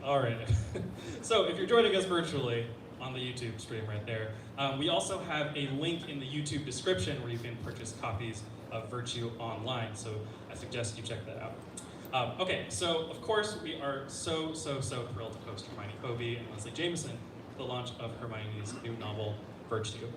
All right. So if you're joining us virtually on the YouTube stream right there, we also have a link in the YouTube description where you can purchase copies of Virtue online. So I suggest you check that out. Okay, so of course we are so thrilled to host Hermione Hoby and Leslie Jamison for the launch of Hermione's new novel, Virtue.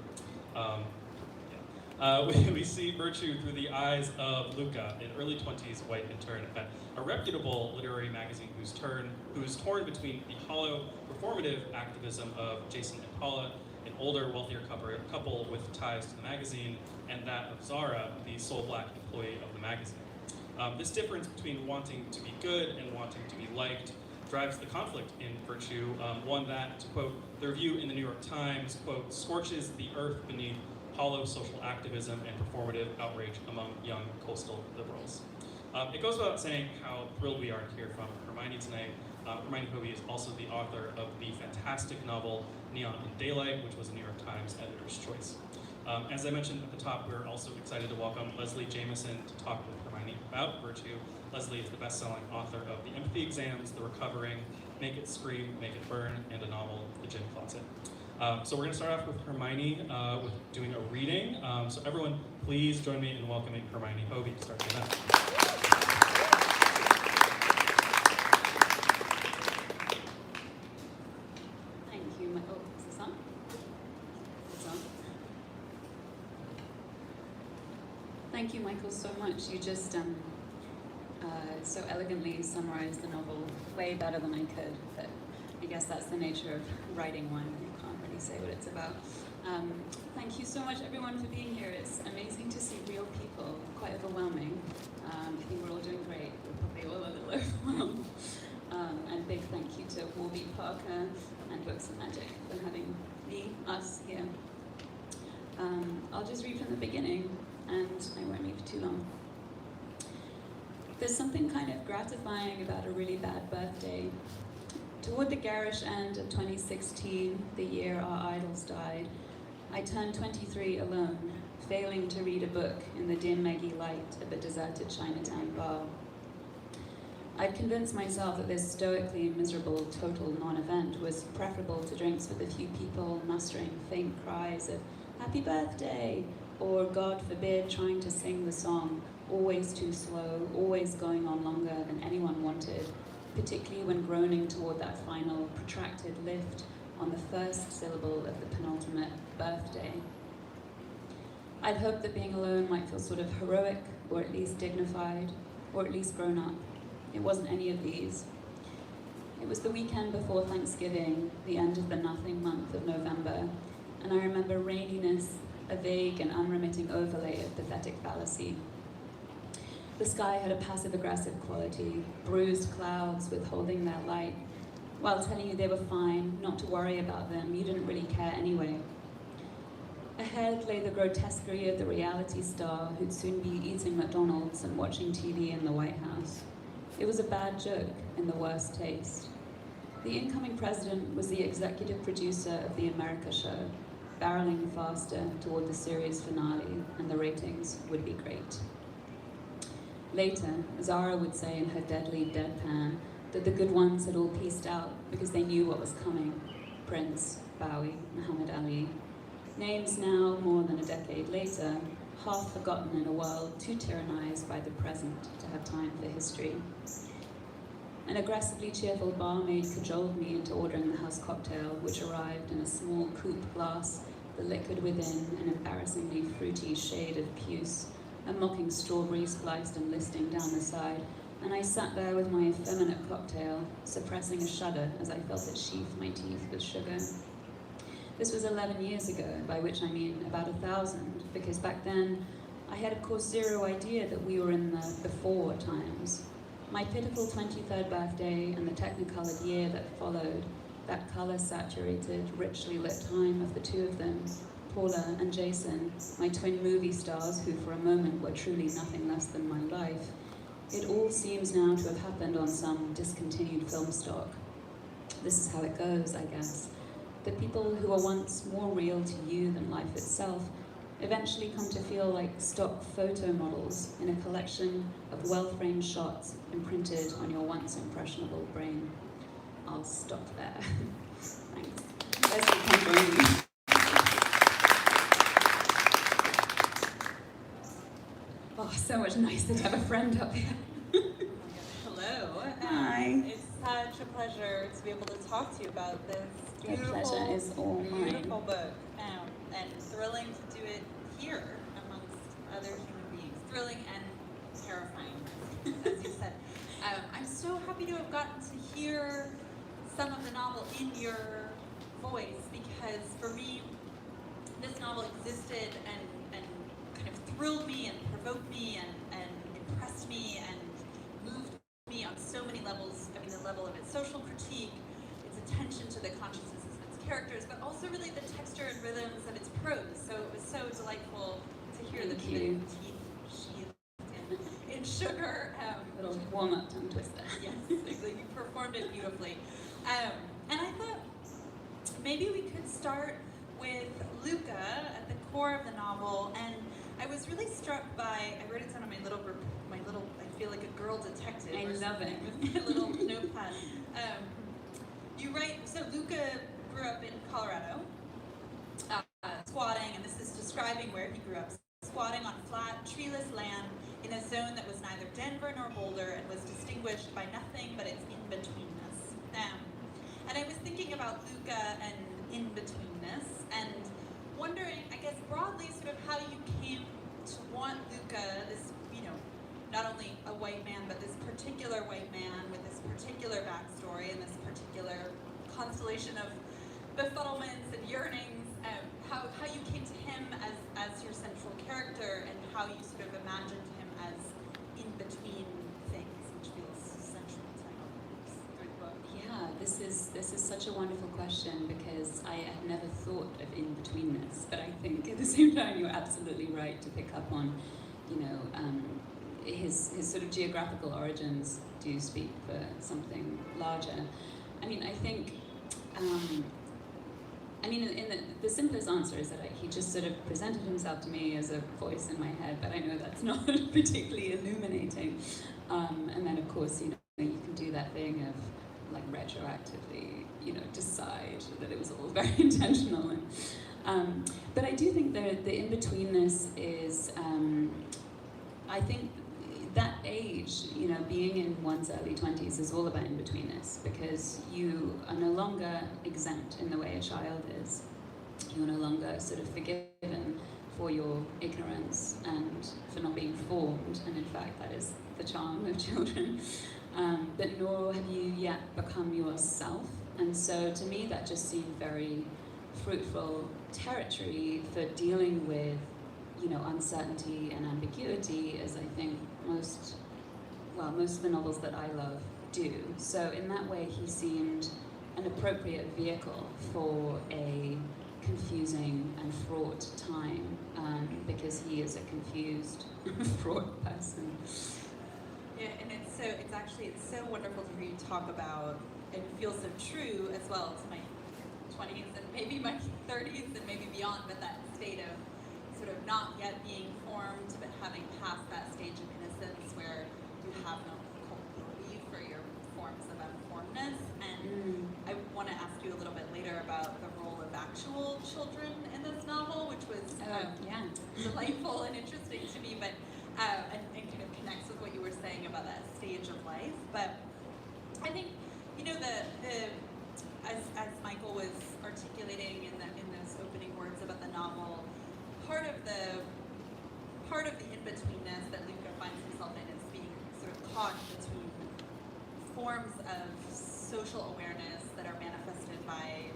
We see Virtue through the eyes of Luca, an early 20s white intern at a reputable literary magazine who's torn between the hollow, performative activism of Jason and Paula, an older, wealthier couple with ties to the magazine, and that of Zara, the sole black employee of the magazine. This difference between wanting to be good and wanting to be liked drives the conflict in Virtue, one that, to quote the review in the New York Times, quote, scorches the earth beneath hollow social activism and performative outrage among young coastal liberals. It goes without saying how thrilled we are to hear from Hermione tonight. Hermione Hoby is also the author of the fantastic novel Neon in Daylight, which was a New York Times editor's choice. As I mentioned at the top, we're also excited to welcome Leslie Jamison to talk with Hermione about Virtue. Leslie is the best-selling author of The Empathy Exams, The Recovering, Make It Scream, Make It Burn, and a novel, The Gin Closet. So we're going to start off with Hermione with doing a reading. So everyone, please join me in welcoming Hermione Hoby to start the event. Thank you. Oh, is this on? It's on. Thank you, Michael, so much. You just so elegantly summarized the novel way better than I could. But I guess that's the nature of writing one. Say what it's about. Thank you so much, everyone, for being here. It's amazing to see real people, quite overwhelming. I think we're all doing great. We're probably all a little overwhelmed. And big thank you to Warby, Parker, and Books and Magic for having us here. I'll just read from the beginning, and I won't read for too long. There's something kind of gratifying about a really bad birthday. Toward the garish end of 2016, the year our idols died, I turned 23 alone, failing to read a book in the dim, meggy light of a deserted Chinatown bar. I'd convinced myself that this stoically miserable total non-event was preferable to drinks with a few people mustering faint cries of "Happy Birthday!" or, God forbid, trying to sing the song, always too slow, always going on longer than anyone wanted, particularly when groaning toward that final, protracted lift on the first syllable of the penultimate birthday. I'd hoped that being alone might feel sort of heroic, or at least dignified, or at least grown up. It wasn't any of these. It was the weekend before Thanksgiving, the end of the nothing month of November, and I remember raininess, a vague and unremitting overlay of pathetic fallacy. The sky had a passive-aggressive quality, bruised clouds withholding their light, while telling you they were fine, not to worry about them, you didn't really care anyway. Ahead lay the grotesquerie of the reality star who'd soon be eating McDonald's and watching TV in the White House. It was a bad joke in the worst taste. The incoming president was the executive producer of The America Show, barreling faster toward the series finale, and the ratings would be great. Later, Zara would say in her deadly deadpan that the good ones had all pieced out because they knew what was coming. Prince, Bowie, Muhammad Ali. Names now, more than a decade later, half forgotten in a world too tyrannized by the present to have time for history. An aggressively cheerful barmaid cajoled me into ordering the house cocktail, which arrived in a small coupe glass, the liquid within an embarrassingly fruity shade of puce, a mocking strawberry spliced and listing down the side, and I sat there with my effeminate cocktail, suppressing a shudder as I felt it sheath my teeth with sugar. This was 11 years ago, by which I mean about 1,000, because back then I had of course zero idea that we were in the before times. My pitiful 23rd birthday and the technicolored year that followed, that color-saturated, richly lit time of the two of them, Paula and Jason, my twin movie stars who for a moment were truly nothing less than my life. It all seems now to have happened on some discontinued film stock. This is how it goes, I guess. The people who were once more real to you than life itself eventually come to feel like stock photo models in a collection of well-framed shots imprinted on your once impressionable brain. I'll I'll stop there. Thanks. Leslie, come join me. Oh, so much nicer to have a friend up here. Hello. Hi. It's such a pleasure to be able to talk to you about this The pleasure is all mine. beautiful book, and thrilling to do it here amongst other human beings. Thrilling and terrifying, as you said. I'm so happy to have gotten to hear some of the novel in your voice, because for me, this novel existed and kind of thrilled me and provoked me and impressed me and moved me on so many levels. I mean, the level of its social critique, its attention to the consciousnesses of its characters, but also really the texture and rhythms of its prose. So it was so delightful to hear the teeth sheathed in sugar. Little warm-up tongue twister. Yes, exactly. You performed it beautifully. And I thought maybe we could start with Luca at the core of the novel, and I was really struck by, I wrote it down on my little, I feel like a girl detective. I love it. With my little notepad. You write, so Luca grew up in Colorado, squatting, and this is describing where he grew up, squatting on flat, treeless land in a zone that was neither Denver nor Boulder and was distinguished by nothing but its in-betweenness. And I was thinking about Luca and in-betweenness, and wondering, I guess broadly, sort of how you came to want Luca, this, not only a white man, but this particular white man with this particular backstory and this particular constellation of befuddlements and yearnings, how you came to him as your central character, and how you sort of imagined him as in between things, which feels central to through the book. Yeah, this is such a wonderful question, because I had never thought of in-betweenness, but I think at the same time you're absolutely right to pick up on, his sort of geographical origins do speak for something larger. I mean, I think, the simplest answer is that he just sort of presented himself to me as a voice in my head, but I know that's not particularly illuminating. And then, of course, you can do that thing of, like, retroactively, decide that it was all very intentional. But I do think that the in-betweenness is, I think that age, being in one's early 20s is all about in-betweenness, because you are no longer exempt in the way a child is. You're no longer sort of forgiven for your ignorance and for not being formed, and in fact that is the charm of children. But nor have you yet become yourself. And so to me that just seemed very fruitful territory for dealing with uncertainty and ambiguity, as I think most of the novels that I love do. So in that way, he seemed an appropriate vehicle for a confusing and fraught time, because he is a confused, fraught person. Yeah, and it's so wonderful to hear you talk about, and it feels so true as well to my 20s and maybe my 30s and maybe beyond, but that state of sort of not yet being formed, but having passed that stage of innocence where you have no culpability for your forms of unformedness. And I want to ask you a little bit later about the role of actual children in this novel, which was delightful and interesting to me, but and kind of connects with what you were saying about that stage of life. But I think, as Michael was articulating in those opening words about the novel, part of the in-betweenness that Luca finds himself in is being sort of caught between forms of social awareness that are manifested by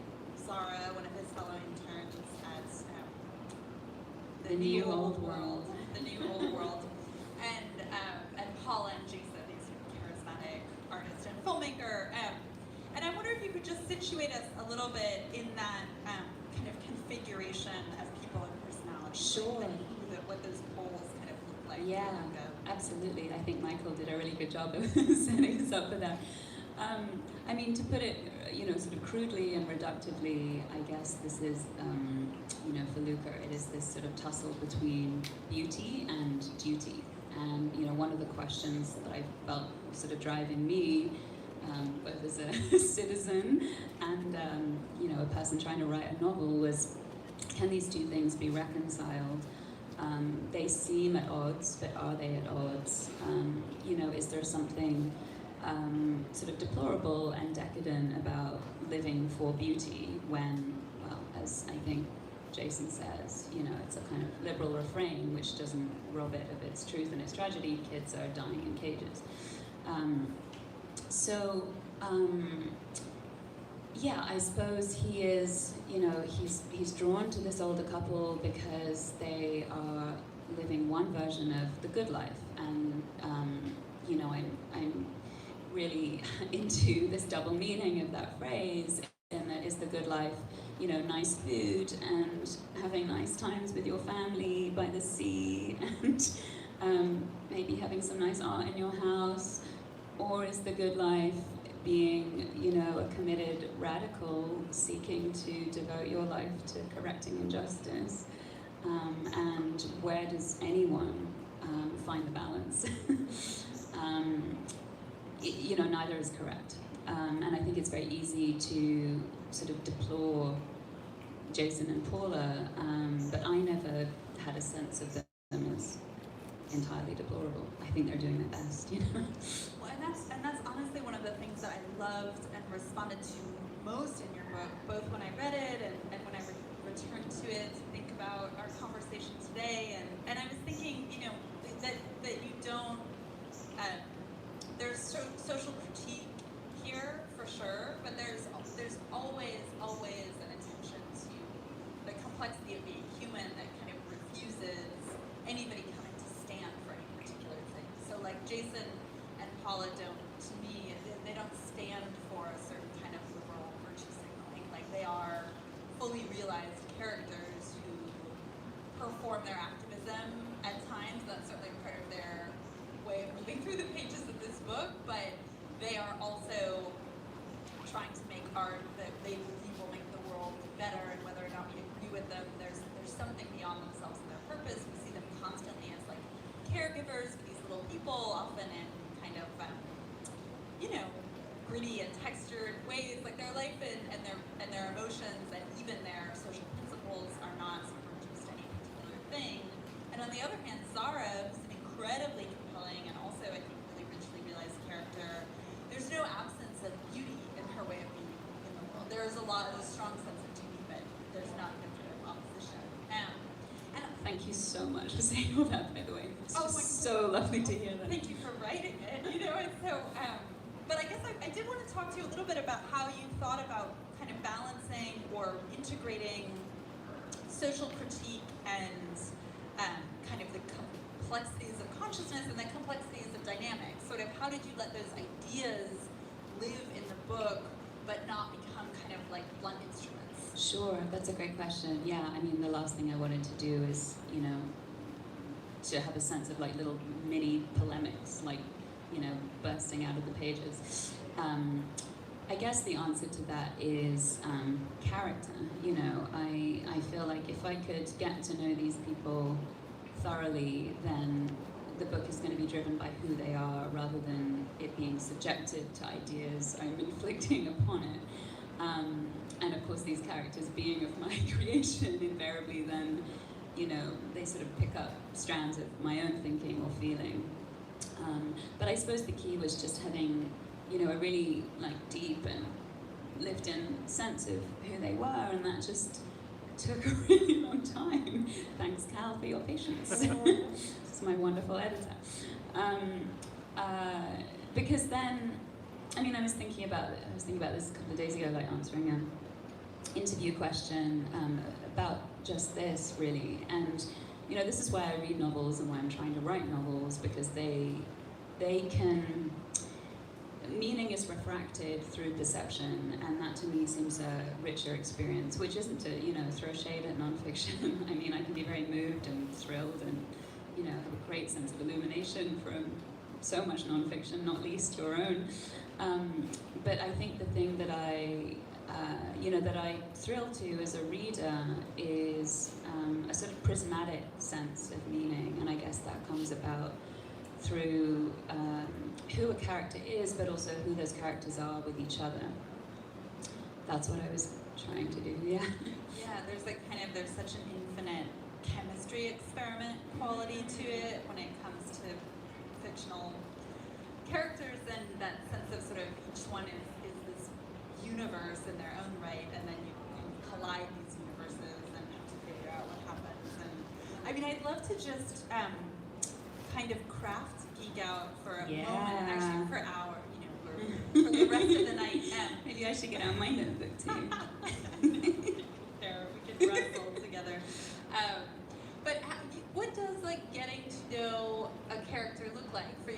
Zara, one of his fellow interns, as the new old world, and Paula and Jason, these charismatic artist and filmmaker. And I wonder if you could just situate us a little bit in that kind of configuration of people and personality. Sure. What those poles kind of look like. Yeah, absolutely. I think Michael did a really good job of setting us up for that. To put it, sort of crudely and reductively, I guess this is, for Luca, it is this sort of tussle between beauty and duty. And, one of the questions that I felt sort of driving me both as a citizen and a person trying to write a novel, was, can these two things be reconciled? They seem at odds, but are they at odds? Is there something sort of deplorable and decadent about living for beauty when, well, as I think Jason says, it's a kind of liberal refrain which doesn't rob it of its truth and its tragedy. Kids are dying in cages. I suppose he is, he's drawn to this older couple because they are living one version of the good life, and I'm really into this double meaning of that phrase, and that is the good life, nice food and having nice times with your family by the sea, and maybe having some nice art in your house, or is the good life being, a committed radical seeking to devote your life to correcting injustice? And where does anyone find the balance? Neither is correct. And I think it's very easy to sort of deplore Jason and Paula, but I never had a sense of them as entirely deplorable. I think they're doing their best, Well, and that's honestly one of the things that I loved and responded to most in your book, both when I read it and when I returned to it to think about our conversation today. And I was thinking, that you don't, there's social critique here for sure, but there's always an attention to the complexity of being human that kind of refuses anybody coming to stand for any particular thing. So like Jason and Paula don't, to me, they don't stand for a certain kind of liberal virtue signaling. Like they are fully realized characters who perform their activism at times. That's certainly part of their way of moving through the pages of this book, but they are also trying to make art that they believe will make the world better, and whether or not we agree with them, there's something beyond themselves and their purpose. We see them constantly as like caregivers for these little people, often in kind of gritty and textured ways. Like their life and their emotions and even their social principles are not submerged to any particular thing. And on the other hand, Zara is an incredibly compelling and also I think really richly realized character. There's no absence of beauty in her way of being in the world. There's a strong sense of beauty, but there's not a kind of opposition. And Thank you so much for saying all that, by the way. It's so lovely to hear that. Thank you for writing it. And so, but I guess I did want to talk to you a little bit about how you thought about kind of balancing or integrating social critique and kind of the complexities of consciousness and the complexities of dynamics. Sort of how did you let those ideas live in the book but not become kind of like blunt instruments? Sure, that's a great question. Yeah, I mean, the last thing I wanted to do is, to have a sense of like little mini polemics, like, bursting out of the pages. I guess the answer to that is character. I feel like if I could get to know these people thoroughly, then the book is going to be driven by who they are rather than it being subjective to ideas I'm inflicting upon it. And of course, these characters being of my creation, invariably then, they sort of pick up strands of my own thinking or feeling. But I suppose the key was just having, a really like deep and lived-in sense of who they were, and that just took a really long time. Thanks, Cal, for your patience. It's my wonderful editor. Because then, I was thinking about this a couple of days ago, like answering an interview question about just this, really. And this is why I read novels and why I'm trying to write novels, because they can, meaning is refracted through perception, and that to me seems a richer experience, which isn't to, throw shade at nonfiction. I can be very moved and thrilled and, have a great sense of illumination from so much nonfiction, not least your own. But I think the thing that I thrill to as a reader is a sort of prismatic sense of meaning, and I guess that comes about through who a character is, but also who those characters are with each other. That's what I was trying to do, yeah. Yeah, there's such an infinite chemistry experiment quality to it when it comes to fictional characters, and that sense of sort of each one is this universe in their own right, and then you collide these universes and have to figure out what happens. And I mean, I'd love to just kind of craft geek out for a moment, actually for hour, for the rest of the night. Maybe I should get out my notebook too. There, we could wrestle together. But what does getting to know a character look like for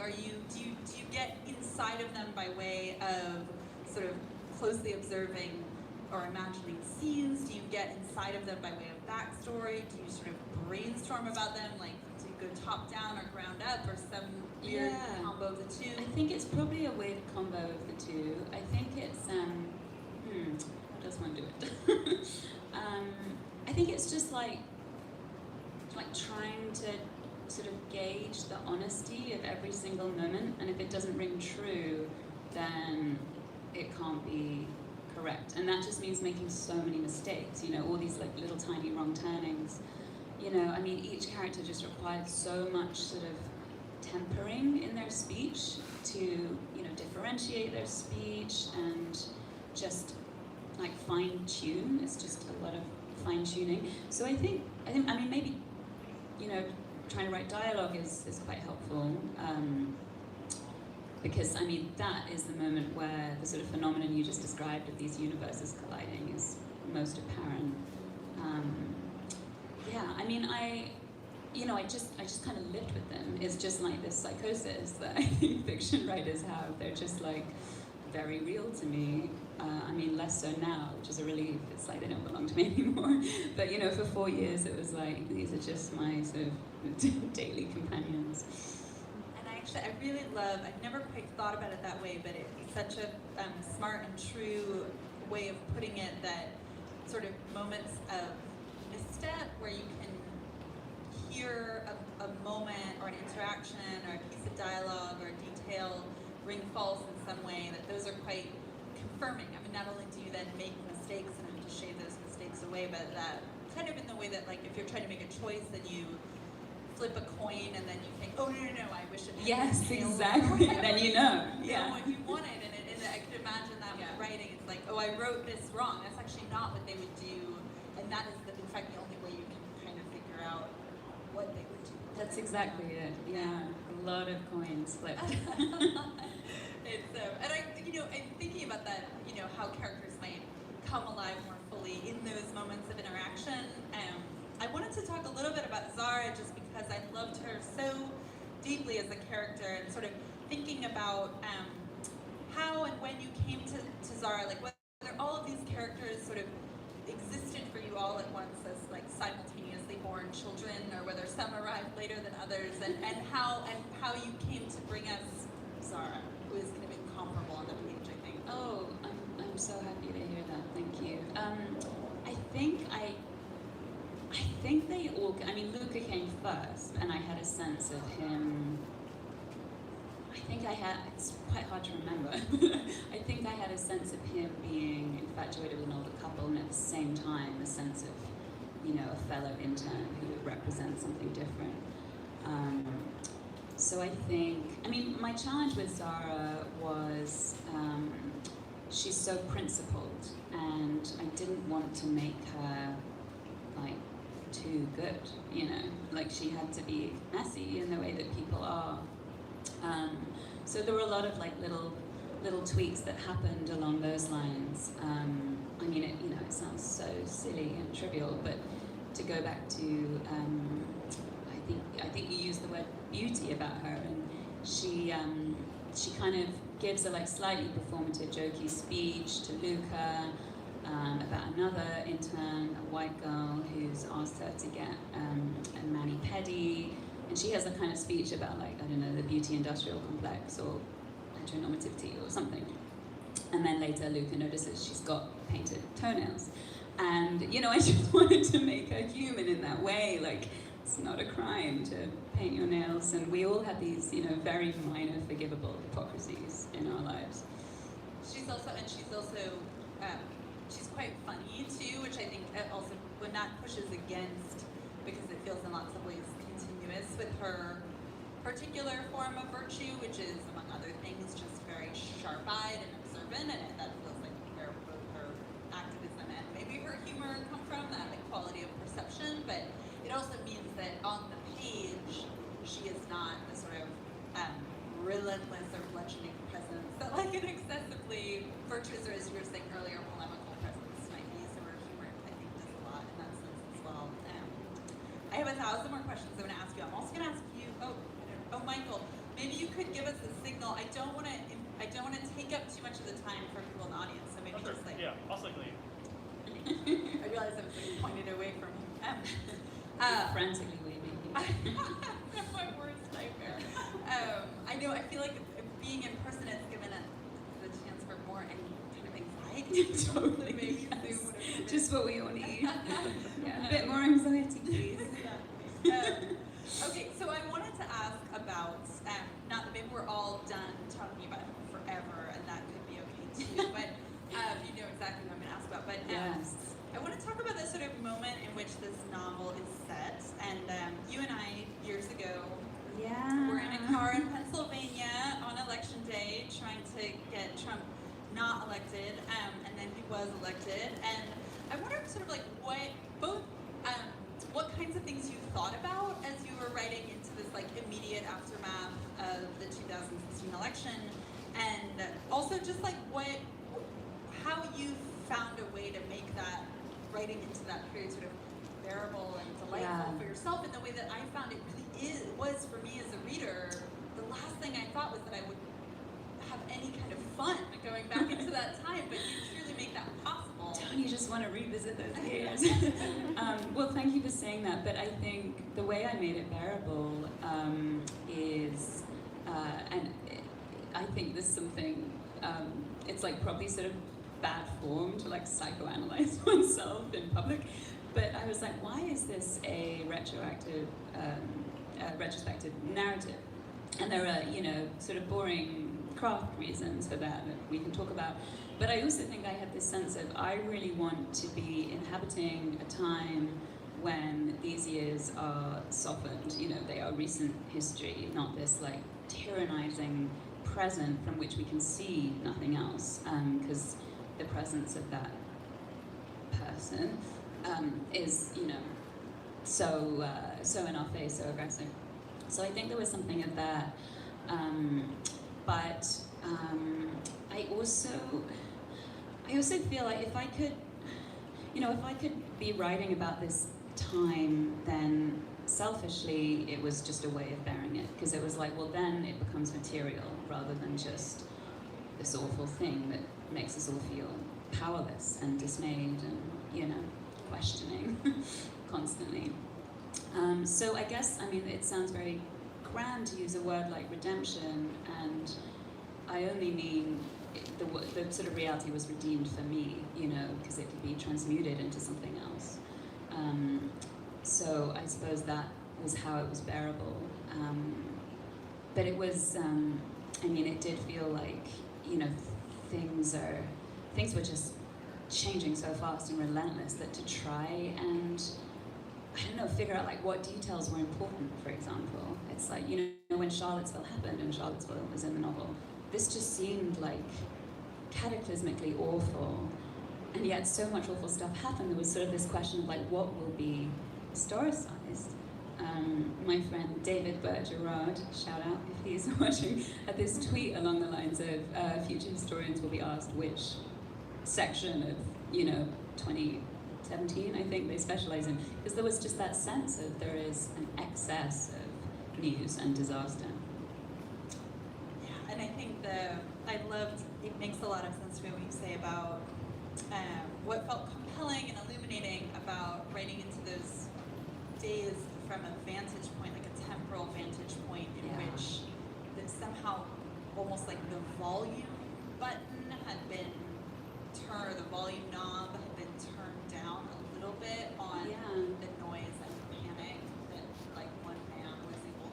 you? Do you get inside of them by way of sort of closely observing or imagining scenes? Do you get inside of them by way of backstory? Do you sort of brainstorm about them? Do you go top down or ground up, or some weird combo of the two? I think it's probably a weird combo of the two. I think it's how does one do it? I think it's just like trying to sort of gauge the honesty of every single moment, and if it doesn't ring true, then it can't be correct. And that just means making so many mistakes, all these little tiny wrong turnings. I mean, each character just required so much sort of tempering in their speech to, differentiate their speech and just fine tune. It's just a lot of fine tuning. So I mean, maybe, trying to write dialogue is quite helpful. Because, I mean, that is the moment where the sort of phenomenon you just described of these universes colliding is most apparent. I mean, I just kind of lived with them. It's just like this psychosis that I think fiction writers have. They're just very real to me. I mean, less so now, which is a relief. It's they don't belong to me anymore. But, for 4 years, it was these are just my sort of daily companions. I really love, I've never quite thought about it that way, but it's such a smart and true way of putting it, that sort of moments of misstep where you can hear a moment or an interaction or a piece of dialogue or a detail ring false in some way, that those are quite confirming. I mean, not only do you then make mistakes and have to shave those mistakes away, but that kind of in the way that if you're trying to make a choice, then you flip a coin and then you think, oh no, I wish it had Yes, been exactly. Then you know. What you wanted, and I could imagine that with writing. It's oh, I wrote this wrong. That's actually not what they would do, and that is in fact the only way you can kind of figure out what they would do. That's exactly it. Yeah, a lot of coins flipped. It's and I'm thinking about that. How characters might come alive more fully in those moments of interaction. I wanted to talk a little bit about Zara, just because I loved her so deeply as a character, and sort of thinking about how and when you came to Zara, whether all of these characters sort of existed for you all at once as simultaneously born children, or whether some arrived later than others, and how you came to bring us Zara, who is kind of incomparable on the page, I think. Oh, I'm so happy to hear that. Thank you. I think they all. I mean, Luca came first, and I had a sense of him. It's quite hard to remember. I think I had a sense of him being infatuated with an older couple, and at the same time, a sense of, a fellow intern who would represent something different. So I think, my challenge with Zara was she's so principled, and I didn't want to make her too good, she had to be messy in the way that people are. So there were a lot of little tweaks that happened along those lines. It sounds so silly and trivial, but to go back to, I think you used the word beauty about her, and she kind of gives a slightly performative, jokey speech to Luca about another intern, a white girl, who's asked her to get a mani-pedi, and she has a kind of speech about the beauty industrial complex or heteronormativity or something. And then later Luca notices she's got painted toenails. And, I just wanted to make her human in that way. It's not a crime to paint your nails, and we all have these, very minor, forgivable hypocrisies in our lives. She's quite funny too, which I think also when that pushes against, because it feels in lots of ways continuous with her particular form of virtue, which is, among other things, just very sharp-eyed and observant, and that feels like where both her activism and maybe her humor come from, that like quality of perception. But it also means that on the page, she is not the sort of relentless or bludgeoning presence that like an excessively virtuous, or as you were saying earlier, polemical presence might be. So her humor, I think, does a lot in that sense as well. I have 1,000 more questions I'm going to ask you. I'm also going to ask you. Michael, maybe you could give us a signal. I don't want to take up too much of the time for people in the audience. So maybe just like I'll signal you. I realized I was like pointed away from him. Frantically waving. That's my worst nightmare. I know. I feel like being in person has given us the chance for more any kind of anxiety. Totally. Maybe Yes. Zoom would have Just what we all need. A bit more anxiety, please. Okay, so I wanted to ask about, not that maybe we're all done talking about him forever, and that could be okay too, but you know exactly what I'm going to ask about. But Yes. I want to talk about the sort of moment in which this novel is set. And you and I, years ago, were in a car in Pennsylvania on election day trying to get Trump not elected, and then he was elected. And I wonder sort of like what kinds of things you thought about as you were writing into this like immediate aftermath of the 2016 election, and also just like how you found a way to make that writing into that period sort of bearable and delightful for yourself, in the way that I found it really was for me as a reader. The last thing I thought was that I would have any kind of fun going back into that time, but you truly make that possible. Don't you just want to revisit those years? Well, thank you for saying that, but I think the way I made it bearable is, and I think there's something, it's like probably sort of bad form to like psychoanalyze oneself in public, but I was like, why is this a retrospective narrative? And there are, sort of boring craft reasons for that we can talk about. But I also think I have this sense of I really want to be inhabiting a time when these years are softened. They are recent history, not this like tyrannizing present from which we can see nothing else, because the presence of that person is, so in our face, so aggressive. So I think there was something of that, but I also feel like if I could be writing about this time, then selfishly it was just a way of bearing it, because it was like, well, then it becomes material rather than just this awful thing that makes us all feel powerless and dismayed and questioning constantly. So I guess, it sounds very grand to use a word like redemption, and I only mean the sort of reality was redeemed for me, because it could be transmuted into something else. So I suppose that was how it was bearable. But it was, it did feel like, things were just changing so fast and relentless that to try and, figure out like what details were important, for example. It's like, when Charlottesville happened and Charlottesville was in the novel, this just seemed like cataclysmically awful, and yet so much awful stuff happened. There was sort of this question of like, what will be historicized? My friend David Bergerard, shout out if he's watching, had this tweet along the lines of future historians will be asked which section of 2017 I think they specialize in, because there was just that sense of there is an excess of news and disaster. Yeah, and I think it makes a lot of sense to me what you say about what felt compelling and illuminating about writing into those days from a vantage point, like a temporal vantage point in which that somehow almost like the volume button had been turned, the volume knob had been turned down a little bit on the noise and panic that like one man was able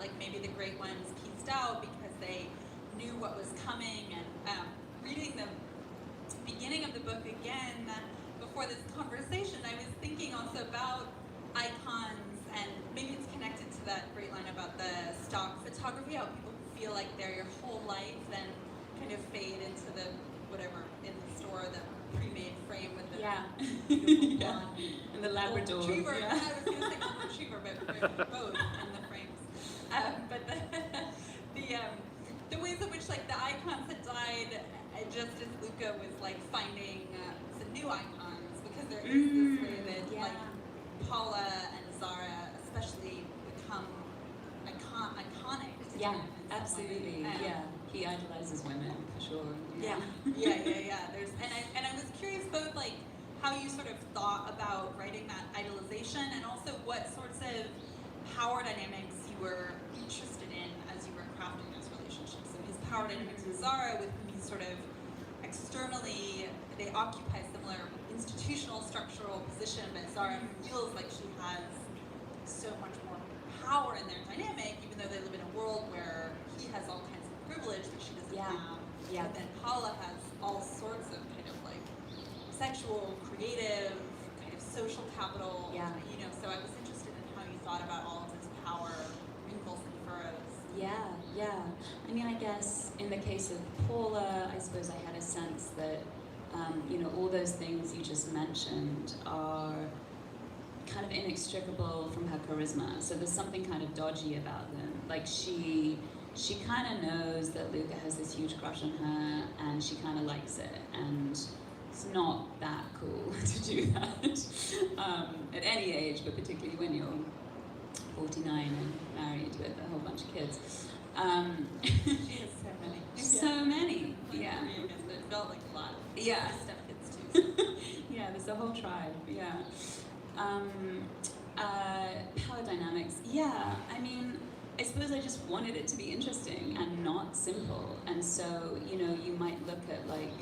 like maybe the great ones pieced out because they knew what was coming. And reading the beginning of the book again before this conversation, I was thinking also about icons, and maybe it's connected to that great line about the stock photography, how people feel like they're your whole life, then kind of fade into the whatever in the store, the pre-made frame with the beautiful blonde and the Labrador. Retriever. Yeah. I was going to say golden retriever, but both in the frames. But the ways in which like the icons had died, just as Luca was like finding some new icons, because there is this way that like Paula and Zara especially become iconic. To him in some Absolutely. way. He idolizes women for sure. Yeah. There's and I was curious both like how you sort of thought about writing that idolization, and also what sorts of power dynamics you were interested in as you were crafting those relationships. So his power dynamics with Zara, with whom he's sort of externally, they occupy similar institutional structural position, but Zara feels like she has so much more power in their dynamic, even though they live in a world where he has all kinds of privilege that she doesn't have. But then Paula has all sorts of kind of like sexual, creative, kind of social capital. You know, so I was interested in how you thought about all of this power, wrinkles and furrows. I mean, I guess in the case of Paula, I suppose I had a sense that, you know, all those things you just mentioned are kind of inextricable from her charisma. So there's something kind of dodgy about them. Like she kind of knows that Luca has this huge crush on her, and she kind of likes it, and it's not that cool to do that at any age, but particularly when you're 49 and married with a whole bunch of kids. She has so many. So many, yeah. It felt like a lot. Yeah. Step kids too. Yeah, there's a whole tribe, power dynamics, I mean, I suppose I just wanted it to be interesting and not simple. And so, you know, you might look at like,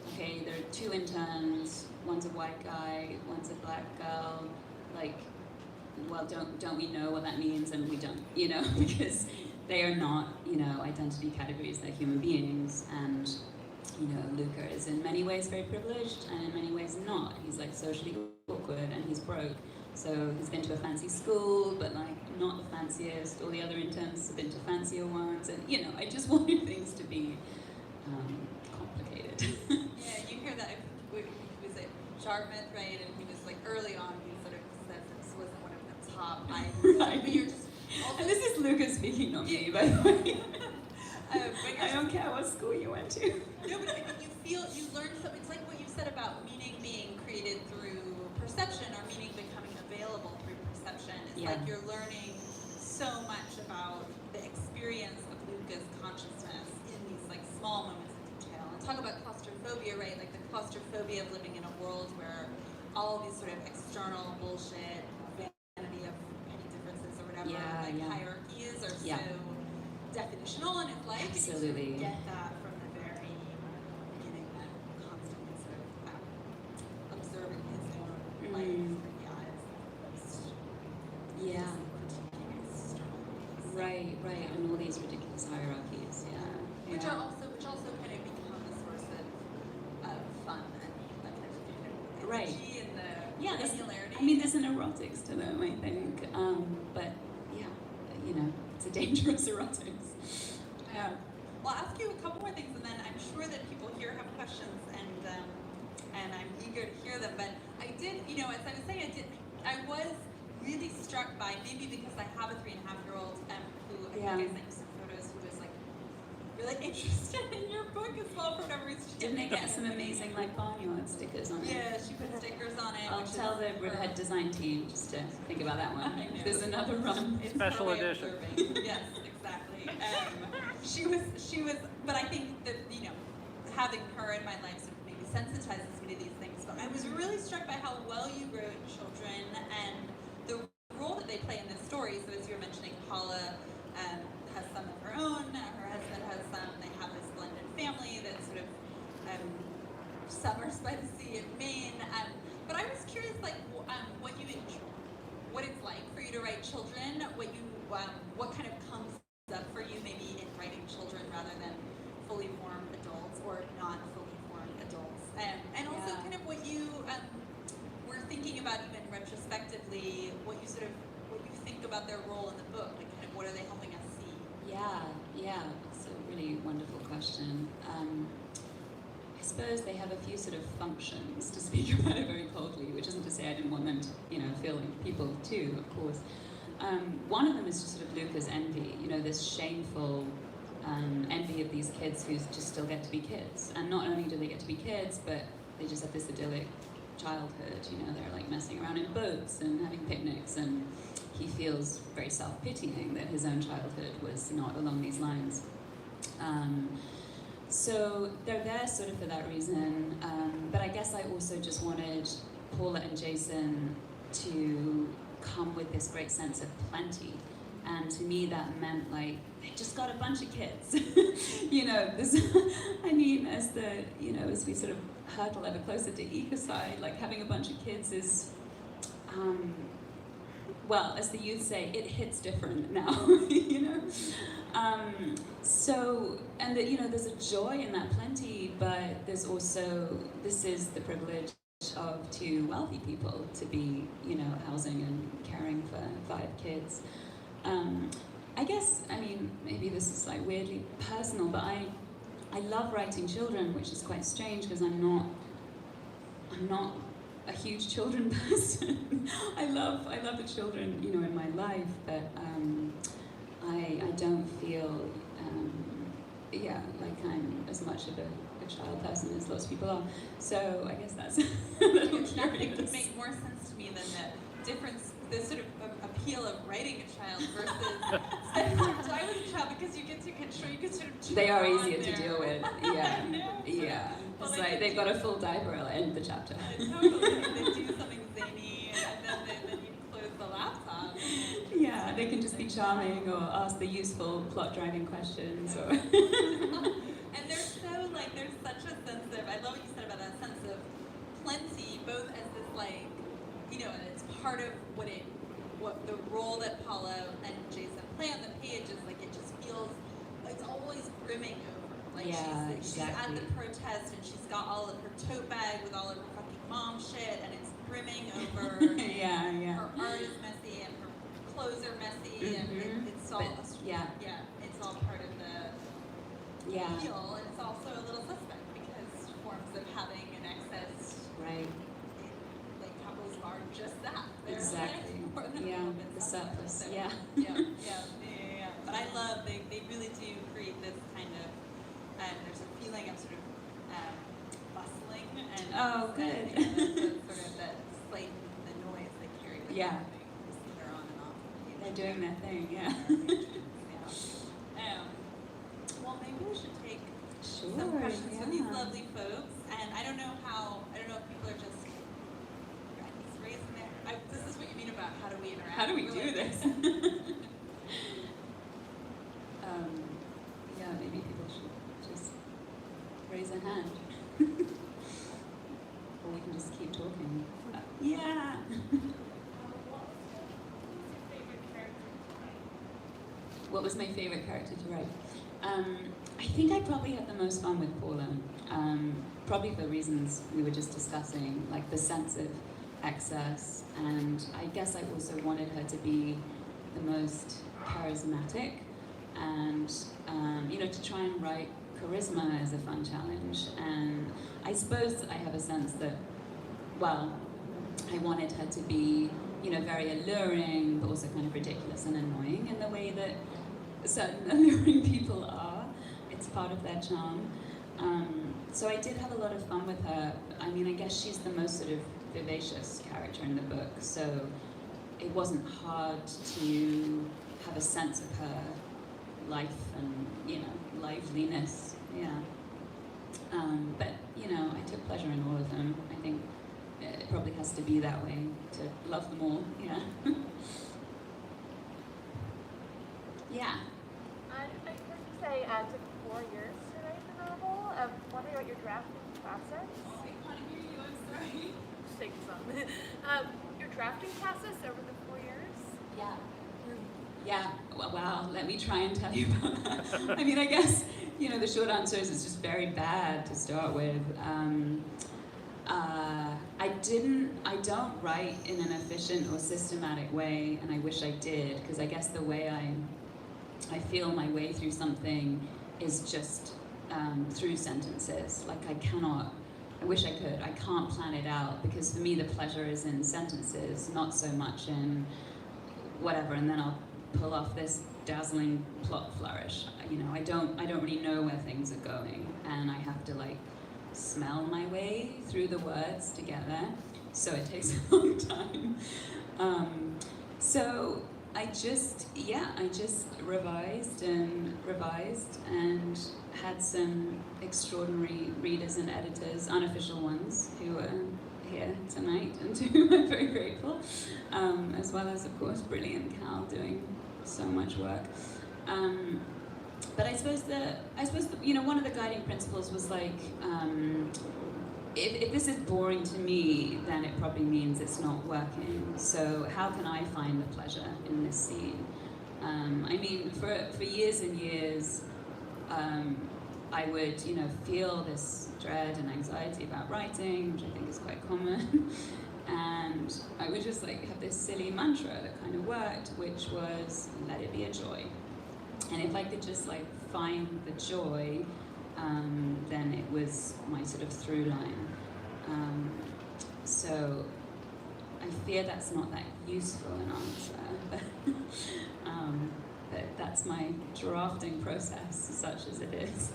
okay, there are two interns, one's a white guy, one's a black girl, like, well, don't we know what that means? And we don't, you know, because they are not, you know, identity categories, they're human beings. And, you know, Luca is in many ways very privileged and in many ways not. He's like socially awkward and he's broke. So he's been to a fancy school, but like not the fanciest. All the other interns have been to fancier ones. And, you know, I just wanted things to be complicated. Yeah, you hear that. He was at Dartmouth, right? And he was like early on, he sort of said this wasn't one of the top Right. But you're just also, And this is Luca speaking, not me, by the way. but I don't care what school you went to. No, but I mean, you learn something. It's like what you said about meaning being created through perception, or meaning becoming available through perception. It's like you're learning so much about the experience of Luca's consciousness in these like small moments of detail. And talk about claustrophobia, right? Like the claustrophobia of living in a world where all of these sort of external bullshit, vanity of petty differences or whatever, hierarchies are so definitional in his life. Absolutely. And you get that from the very beginning, that constantly sort of observing his own life through the eyes of critiquing external things. Right, and all these ridiculous hierarchies, Which also kind of become the source of fun and that kind of energy and the granularity. I mean, there's an erotics to them, I think, but you know, it's a dangerous erotics. Well, I'll ask you a couple more things, and then I'm sure that people here have questions, and I'm eager to hear them. But I did, you know, as I was saying, I was really struck by, maybe because I have a 3.5-year-old who I think I sent you some photos, who was like really interested in your book as well for whatever reason. Didn't they get some amazing like barnyard stickers on it? Yeah, she put stickers on it. I'll tell the Riverhead design team just to think about that one. There's another run. It's Special her way of edition. observing. Yes, exactly. She was, but I think that, you know, having her in my life sort of maybe sensitizes me to these things. But I was really struck by how well you wrote children and the role that they play in this story. So as you were mentioning, Paula has some of her own, her husband has some, they have this blended family that's sort of summers by the sea in Maine. But I was curious, like, what you enjoy, what it's like for you to write children, what kind of about their role in the book? Like, kind of what are they helping us see? Yeah, it's a really wonderful question. I suppose they have a few sort of functions, to speak about it very coldly, which isn't to say I didn't want them to, feel like people too, of course. One of them is just sort of Luca's envy, this shameful envy of these kids who just still get to be kids. And not only do they get to be kids, but they just have this idyllic childhood, they're like messing around in boats and having picnics, and he feels very self-pitying that his own childhood was not along these lines. So they're there sort of for that reason, but I guess I also just wanted Paula and Jason to come with this great sense of plenty, and to me that meant like they just got a bunch of kids. This as we sort of hurtle ever closer to ecocide, like having a bunch of kids is well, as the youth say, it hits different now, and there's a joy in that plenty, but there's also, this is the privilege of two wealthy people to be, housing and caring for 5 kids. I guess, maybe this is like weirdly personal, but I love writing children, which is quite strange because I'm not a huge children person. I love the children, in my life, but I don't feel, like I'm as much of a child person as lots of people are. So I guess that's a little Nothing curious. would make more sense to me than the difference, the sort of appeal of writing a child versus spending more time with a child, because you get to control, you can sort of. They are choose on easier to there. deal with, yeah. Well, It's they like can they've got a full diaper, I'll end the chapter. Totally. They do something zany, and then you close the laptop. Yeah, they can just be charming or ask the useful plot-driving questions. Or And there's such a sense of, I love what you said about that sense of plenty, both as this and it's part of what the role that Paula and Jason play on the page is, like, it just feels, it's always brimming over. Like, Yeah, she's at exactly. the protest and she's got all of her tote bag with all of her fucking mom shit, and it's brimming over. yeah. Her art is messy and her clothes are messy, and it's all it's all part of the appeal, and it's also a little suspect because forms of having an excess, Right. like couples are just that. They're Exactly. more than Yeah, a little bit the suspect. surplus. So, Yeah. yeah. But I love they really do create this kind of there's a feeling of sort of bustling and Oh, good. and, the sort of that slight the noise they carry with Yeah. them. They just they're on and off. They're doing their thing, yeah. Well, maybe we should take Sure, some questions from these yeah. lovely folks, and I don't know if people are just raising their. This is what you mean about how do we interact? How do we We're do like- this? Yeah, maybe people should just raise a hand. Or we can just keep talking. Yeah. What was my favorite character to write? I think I probably had the most fun with Paula. Probably for reasons we were just discussing, like the sense of excess, and I guess I also wanted her to be the most charismatic, and to try and write charisma is a fun challenge. And I suppose I have a sense that, well, I wanted her to be, very alluring, but also kind of ridiculous and annoying in the way that certain alluring people are. It's part of their charm. So I did have a lot of fun with her. I guess she's the most sort of vivacious character in the book, so it wasn't hard to have a sense of her life and, liveliness, yeah. But, I took pleasure in all of them. I think it probably has to be that way to love them all, yeah. Yeah. I heard you say it took 4 years to write the novel. I'm wondering about your drafting process. Oh, I can't hear you. I'm sorry. Just take some. Your drafting process over the 4 years. Yeah. Yeah, wow, let me try and tell you about that. I guess, the short answer is it's just very bad to start with. I don't write in an efficient or systematic way, and I wish I did, because I guess the way I feel my way through something is just through sentences. Like I wish I could, I can't plan it out, because for me the pleasure is in sentences, not so much in whatever, and then I'll pull off this dazzling plot flourish. I don't really know where things are going, and I have to like smell my way through the words to get there, so it takes a long time. So I just revised and had some extraordinary readers and editors, unofficial ones, who are here tonight and to whom I'm very grateful, as well as, of course, brilliant Cal doing so much work. But I suppose one of the guiding principles was like, if this is boring to me, then it probably means it's not working. So how can I find the pleasure in this scene? I mean, for years and years, I would, feel this dread and anxiety about writing, which I think is quite common. And I would just like have this silly mantra that kind of worked, which was, let it be a joy. And if I could just like find the joy, then it was my sort of through line. So I fear that's not that useful an answer, but that's my drafting process, such as it is.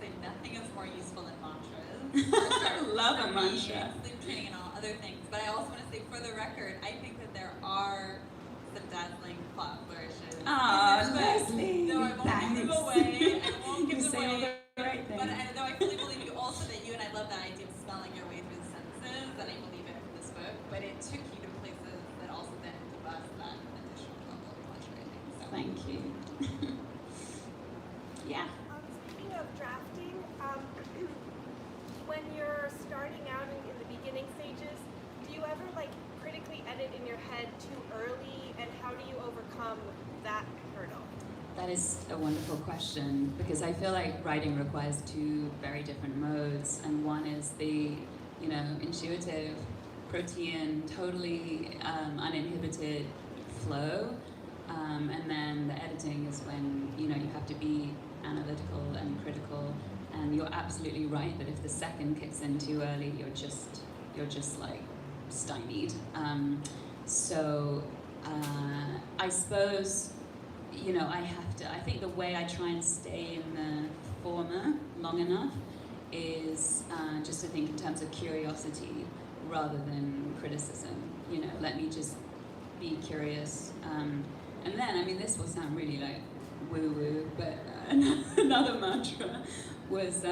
Say nothing is more useful than mantras. Love a mantra. Sleep training and all other things. But I also want to say, for the record, I think that there are some dazzling plot flourishes. Oh, Leslie! No, I won't give them away. I won't give You them say all away. the right things. But though I fully believe you also that you, and I love that idea of smelling your way through the sentences, and I believe it from this book. But it took you to places that also then give us that additional level of pleasure, I think. So. Thank you. Yeah. Speaking of drafting, when you're starting out in the beginning stages, do you ever like critically edit in your head too early, and how do you overcome that hurdle? That is a wonderful question, because I feel like writing requires two very different modes, and one is the, intuitive, protean, totally uninhibited flow, and then the editing is when you have to be analytical and critical. And you're absolutely right that if the second kicks in too early, you're just like stymied. So I suppose, I think the way I try and stay in the former long enough is just to think in terms of curiosity rather than criticism. Let me just be curious. And then, this will sound really like woo-woo, but another mantra was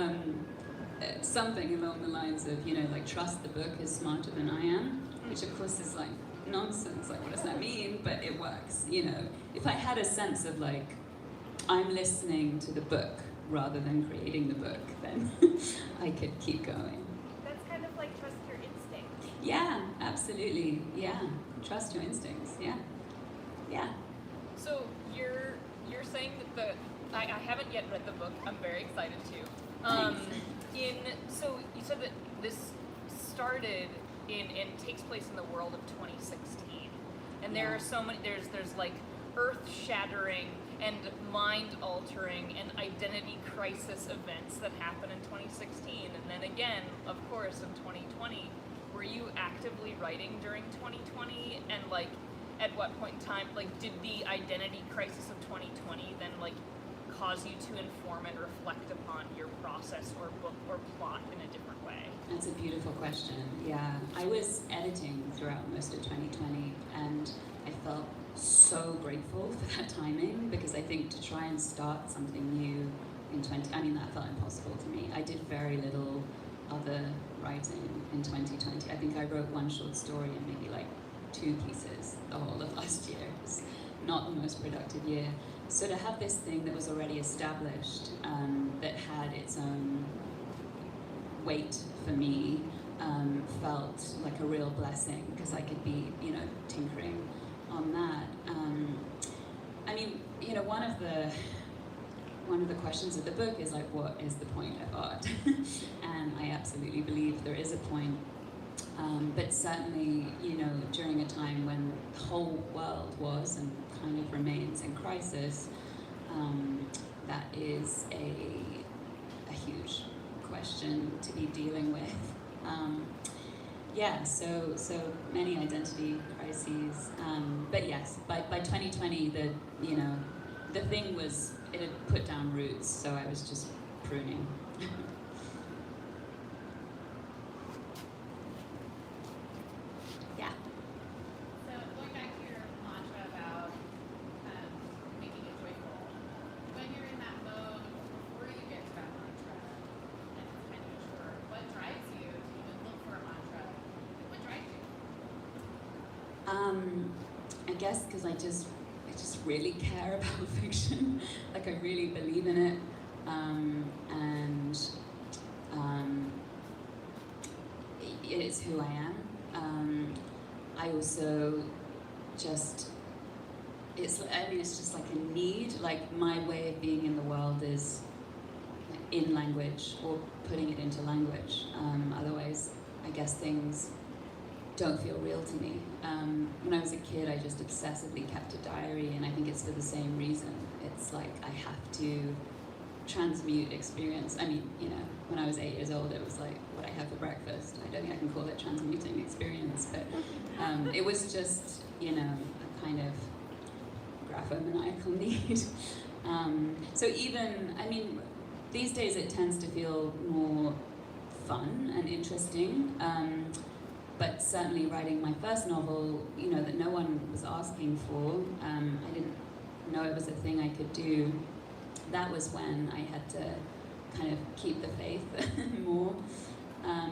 something along the lines of, trust the book is smarter than I am, which of course is like nonsense, like what does that mean? But it works, If I had a sense of like, I'm listening to the book rather than creating the book, then I could keep going. That's kind of like trust your instinct. Yeah, absolutely, yeah. Trust your instincts, yeah. Yeah. So you're saying that I haven't yet read the book. I'm very excited to. So you said that this started and takes place in the world of 2016, and there are so many. There's like earth-shattering and mind-altering and identity crisis events that happen in 2016, and then again, of course, in 2020. Were you actively writing during 2020, and like? At what point in time, like, did the identity crisis of 2020 then, like, cause you to inform and reflect upon your process or book or plot in a different way? That's a beautiful question. Yeah, I was editing throughout most of 2020, and I felt so grateful for that timing, because I think to try and start something new in that felt impossible to me. I did very little other writing in 2020. I think I wrote one short story and maybe like 2 pieces the whole of last year. It was not the most productive year. So to have this thing that was already established, that had its own weight for me, felt like a real blessing, because I could be, tinkering on that. One of the questions of the book is like, what is the point of art? And I absolutely believe there is a point. But certainly, you know, during a time when the whole world was and kind of remains in crisis, that is a huge question to be dealing with. Yeah, so many identity crises. But yes, by 2020, the thing was, it had put down roots, so I was just pruning. Yeah. So going back to your mantra about making it joyful, when you're in that mode, before you get to that mantra, and it's kind of mature, what drives you to even look for a mantra? What drives you? I guess because I just really care about fiction. Like, I really believe in it, and it is who I am. I also just, it's just like a need. Like, my way of being in the world is in language, or putting it into language. Otherwise, I guess things don't feel real to me. When I was a kid, I just obsessively kept a diary, and I think it's for the same reason. It's like I have to transmute experience. I mean, you know, when I was 8 years old, it was like what I had for breakfast. I don't think I can call it transmuting experience, but it was just, you know, a kind of graphomaniacal need. So even, I mean, these days it tends to feel more fun and interesting. But certainly writing my first novel, you know, that no one was asking for, I didn't know it was a thing I could do. That was when I had to kind of keep the faith more,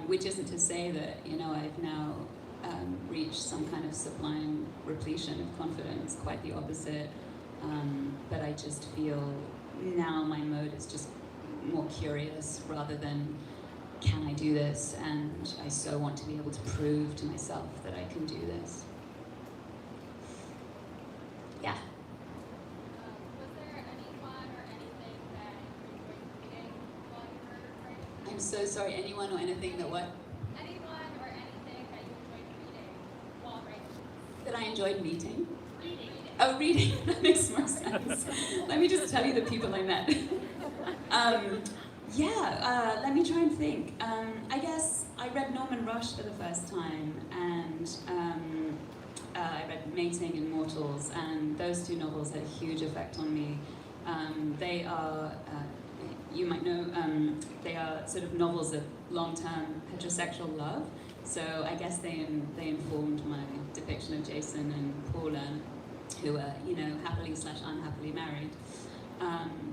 which isn't to say that, you know, I've now reached some kind of sublime repletion of confidence, quite the opposite. But I just feel now my mode is just more curious rather than, can I do this? And I so want to be able to prove to myself that I can do this. Yeah. Was there anyone or anything that you enjoyed reading while you were writing? I'm so sorry, anyone or anything that what? Anyone or anything that you enjoyed reading while writing? That I enjoyed meeting? Reading. Oh, reading, that makes more sense. Let me just tell you the people I met. Let me try and think. I guess I read Norman Rush for the first time, and I read Mating and Mortals, and those two novels had a huge effect on me. They are, you might know, they are sort of novels of long-term heterosexual love, so I guess they informed my depiction of Jason and Paula, who are, you know, happily/unhappily married.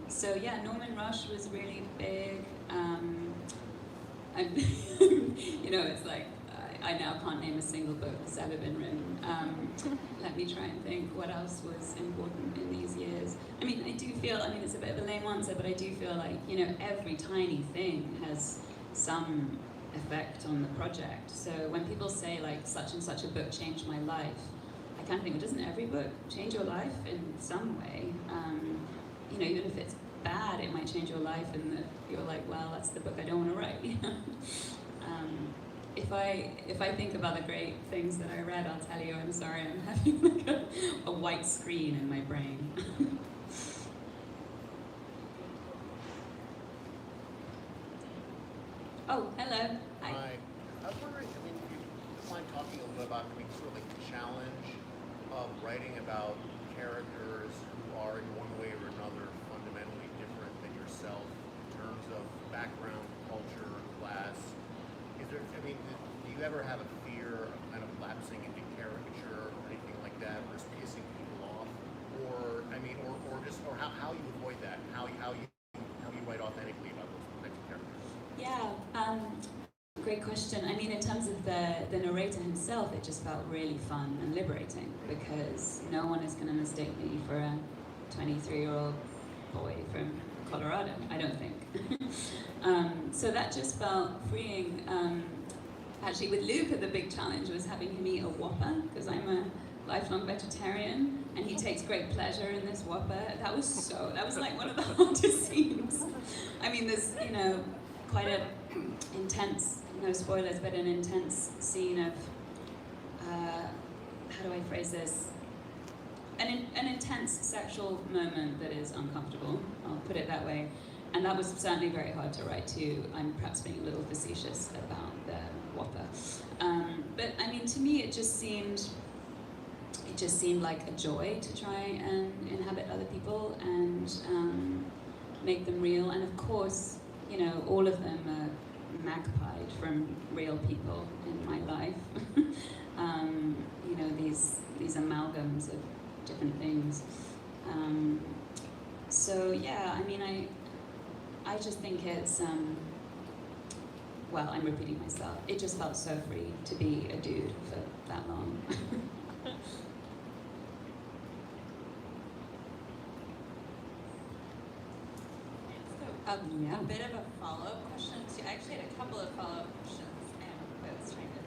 So yeah, Norman Rush was really big. And you know, it's like I now can't name a single book that's ever been written. Let me try and think what else was important in these years. I mean, I do feel, I mean, it's a bit of a lame answer, but I do feel like, you know, every tiny thing has some effect on the project. So when people say like such and such a book changed my life, I kind of think, well, doesn't every book change your life in some way? You know, even if it's bad, it might change your life, and that you're like, well, that's the book I don't want to write. If I think of other great things that I read, I'll tell you. I'm sorry, I'm having like a white screen in my brain. Oh, hello. Hi. Hi. I was wondering, I mean, if you don't mind talking a little bit about, I mean, sort of like the challenge of writing about characters who are in one way or another fundamentally different than yourself in terms of background, culture, class. Is there, I mean, do you ever have a fear of kind of lapsing into caricature or anything like that, or just pissing people off? Or, I mean, or how you avoid that, how you write authentically about those types of characters? Yeah, great question. I mean, in terms of the narrator himself, it just felt really fun and liberating, because no one is going to mistake me for a 23-year-old boy from Colorado, I don't think. So that just felt freeing. Actually, with Luca, the big challenge was having him eat a Whopper, because I'm a lifelong vegetarian, and he takes great pleasure in this Whopper. That was like one of the hardest scenes. I mean, there's, you know, quite a intense, no spoilers, but an intense scene of, how do I phrase this? An intense sexual moment that is uncomfortable, I'll put it that way. And that was certainly very hard to write too. I'm perhaps being a little facetious about the whopper. But I mean, to me, it just seemed like a joy to try and inhabit other people and make them real. And of course, you know, all of them are magpied from real people in my life. You know, these amalgams of different things. So yeah, I mean, I just think it's, well, I'm repeating myself. It just felt so free to be a dude for that long. A bit of a follow-up question. I actually had a couple of follow-up questions, and I was trying to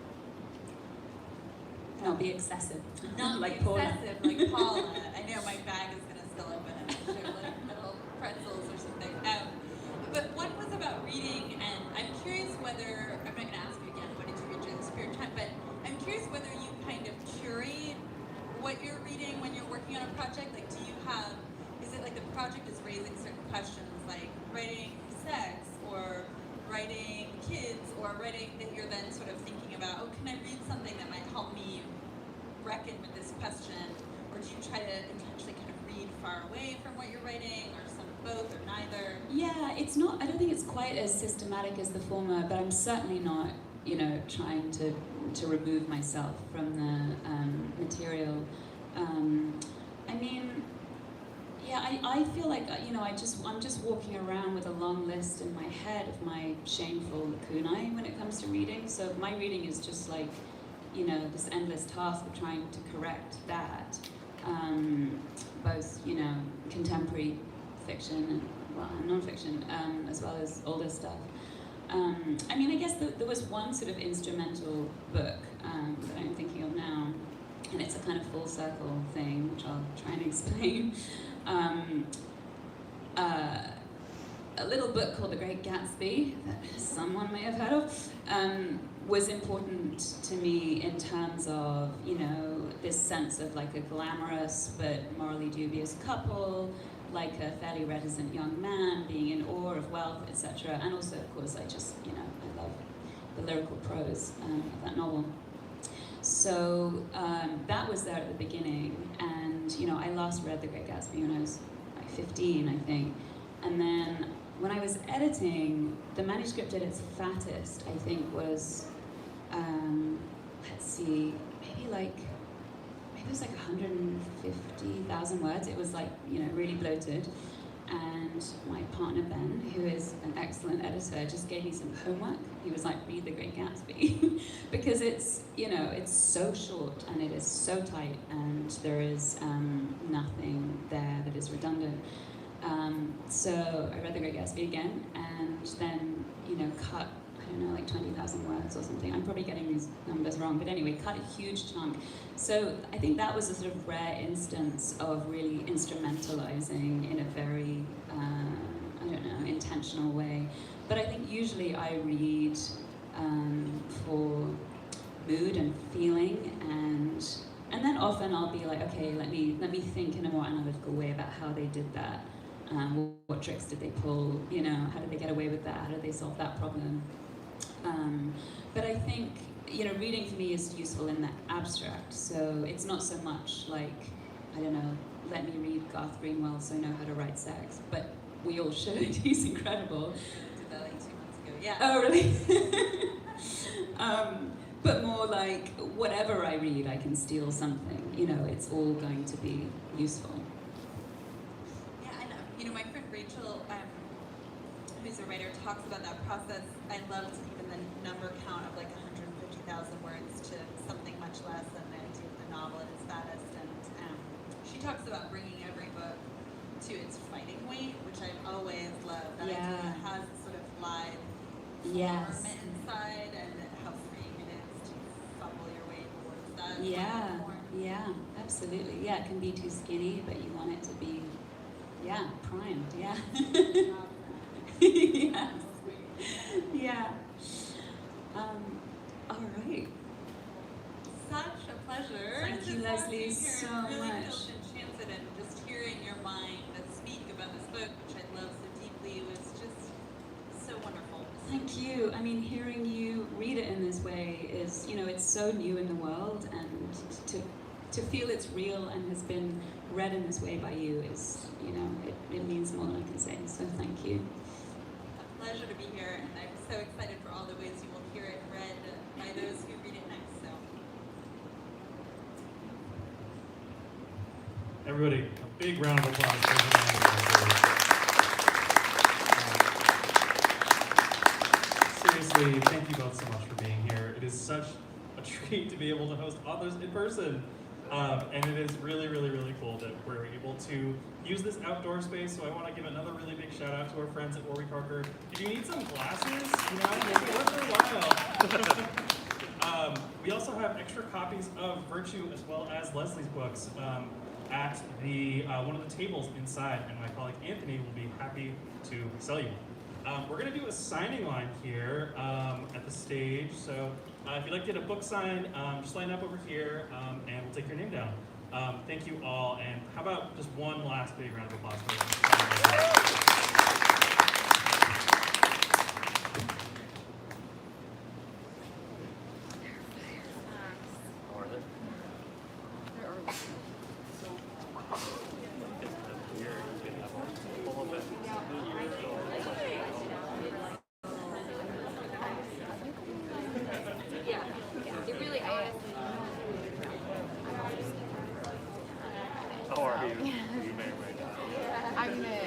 Not be excessive. not like be Paula. excessive like Paula. I know my bag is gonna spill open and I'm sure like little pretzels or something. But one was about reading, and I'm curious whether, I'm not gonna ask you again what did you read during this period of time, but I'm curious whether you kind of curate what you're reading when you're working on a project. Like, do you have, is it like the project is raising certain questions, like writing sex or writing kids, or writing that you're then sort of thinking about, oh, can I read something that might help me reckon with this question? Or do you try to intentionally kind of read far away from what you're writing, or some of both, or neither? Yeah, it's not, I don't think it's quite as systematic as the former, but I'm certainly not, you know, trying to remove myself from the material. I mean, yeah, I feel like, you know, I'm just walking around with a long list in my head of my shameful lacunae when it comes to reading. So my reading is just like, you know, this endless task of trying to correct that. Both, you know, contemporary fiction and, well, non-fiction, as well as older stuff. I mean, I guess there was one sort of instrumental book that I'm thinking of now, and it's a kind of full circle thing, which I'll try and explain. A little book called The Great Gatsby, that someone may have heard of, was important to me in terms of, you know, this sense of like a glamorous but morally dubious couple, like a fairly reticent young man being in awe of wealth, etc. And also, of course, I just, you know, I love the lyrical prose of that novel. So that was there at the beginning, and, you know, I last read The Great Gatsby when I was like 15, I think. And then when I was editing, the manuscript at its fattest, I think, was, let's see, maybe it was like 150,000 words. It was like, you know, really bloated. And my partner Ben, who is an excellent editor, just gave me some homework. He was like, read The Great Gatsby. Because it's, you know, it's so short and it is so tight, and there is nothing there that is redundant. So I read The Great Gatsby again, and then, you know, cut, I don't know, like 20,000 words or something. I'm probably getting these numbers wrong, but anyway, cut a huge chunk. So I think that was a sort of rare instance of really instrumentalizing in a very, I don't know, intentional way. But I think usually I read for mood and feeling, and then often I'll be like, okay, let me think in a more analytical way about how they did that. What tricks did they pull? You know, how did they get away with that? How did they solve that problem? But I think, you know, reading for me is useful in the abstract. So it's not so much like, I don't know, let me read Garth Greenwell so I know how to write sex. But we all should. He's incredible. I did that like 2 months ago. Yeah. Oh, really? But more like, whatever I read, I can steal something. You know, it's all going to be useful. Yeah, and you know, my friend Rachel, who's a writer, talks about that process. I loved even the number count of like 150,000 words to something much less than the idea of the novel at its fattest. And she talks about bringing every book to its fighting weight, which I've always loved. That idea that it has a sort of live form inside, and how freeing it is to fumble your way towards that. Form. Yeah, absolutely. Yeah, it can be too skinny, but you want it to be, primed. Yeah. Yeah. Yeah. Leslie so really much. felt enchanted, and just hearing your mind speak about this book, which I love so deeply, was just so wonderful. Thank you. I mean, hearing you read it in this way is, it's so new in the world, and to feel it's real and has been read in this way by you is, it means more than I can say. So thank you. A pleasure to be here, and I'm so excited for all the ways you will hear it read by those who read it next. So. Everybody, a big round of applause for Hermione. Seriously, thank you both so much for being here. It is such a treat to be able to host authors in person. And it is really, really, really cool that we're able to use this outdoor space. So I want to give another really big shout out to our friends at Warby Parker. If you need some glasses, make it worth your while. We also have extra copies of Virtue as well as Leslie's books at the one of the tables inside, and my colleague Anthony will be happy to sell you. We're going to do a signing line here at the stage. So if you'd like to get a book signed, just line up over here and we'll take your name down. Thank you all, and how about just one last big round of applause for you. How are you? You may right now. I'm gonna,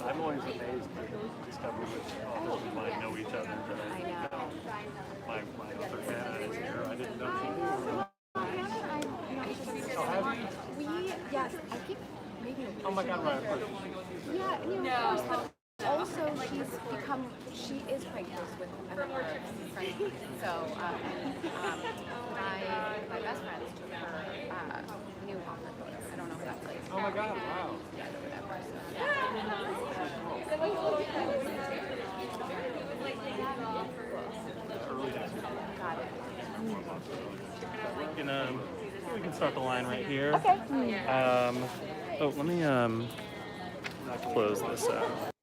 I'm always amazed to discover which authors of mine know each other. But I know. My author Hannah is here. I didn't know she knew. yes, I keep maybe. Oh my God, Ryan. Yeah, of course, but also she is quite close with another friend. So, my best friend took her new author photo. I don't know if that's like. Oh my God, wow. Yeah, I know who that person. Early next year. Got it. We can start the line right here. Okay. Let me close this out.